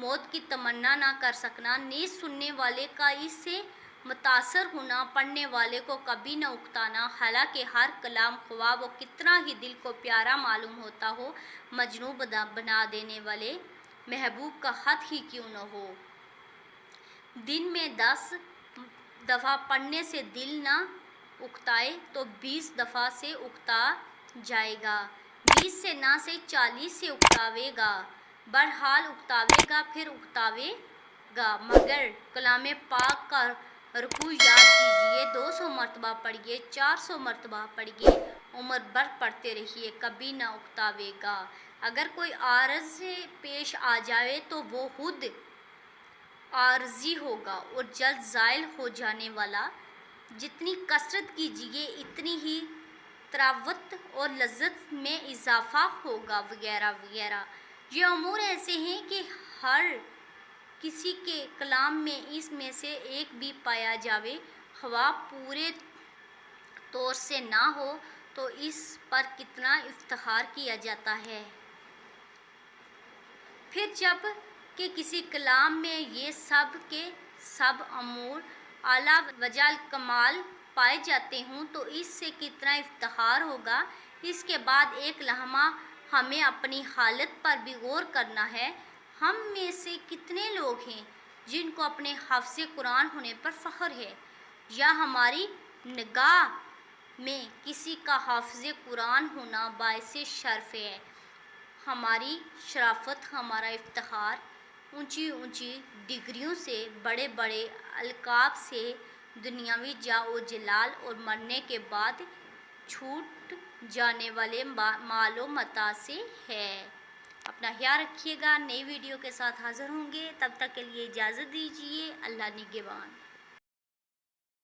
موت کی تمنا نہ کر سکنا، نیز سننے والے کا اس سے متاثر ہونا، پڑھنے والے کو کبھی نہ اکتانا، حالانکہ ہر کلام خواہ وہ کتنا ہی دل کو پیارا معلوم ہوتا ہو، مجنوں بنا دینے والے محبوب کا خط ہی کیوں نہ ہو۔ دن میں 10 دفعہ پڑھنے سے دل نہ اکتائے تو 20 دفعہ سے اکتا جائے گا، 20 سے نہ سے 40 سے اکتاوے گا، بہرحال اکتاوے گا پھر اکتاوے گا۔ مگر کلام پاک کا رکوع یاد کیجیے، 200 مرتبہ پڑھیے، 400 مرتبہ پڑھیے، عمر بھر پڑھتے رہیے، کبھی نہ اکتاوے گا۔ اگر کوئی عارض پیش آ جائے تو وہ خود عارضی ہوگا اور جلد زائل ہو جانے والا۔ جتنی کثرت کیجیے اتنی ہی تراوت اور لذت میں اضافہ ہوگا، وغیرہ وغیرہ۔ یہ امور ایسے ہیں کہ ہر کسی کے کلام میں اس میں سے ایک بھی پایا جاوے، خواہ پورے طور سے نہ ہو تو اس پر کتنا افتخار کیا جاتا ہے۔ پھر جب کہ کسی کلام میں یہ سب کے سب امور اعلیٰ وجہ الکمال پائے جاتے ہوں تو اس سے کتنا افتخار ہوگا۔ اس کے بعد ایک لمحہ ہمیں اپنی حالت پر بھی غور کرنا ہے۔ ہم میں سے کتنے لوگ ہیں جن کو اپنے حافظ قرآن ہونے پر فخر ہے، یا ہماری نگاہ میں کسی کا حافظ قرآن ہونا باعث شرف ہے۔ ہماری شرافت، ہمارا افتخار اونچی اونچی ڈگریوں سے، بڑے بڑے القاب سے، دنیاوی جاہ و جلال اور مرنے کے بعد چھوٹ جانے والے مال و متاع سے ہے۔ اپنا خیال رکھیے گا، نئی ویڈیو کے ساتھ حاضر ہوں گے، تب تک کے لیے اجازت دیجیے۔ اللہ نگہبان۔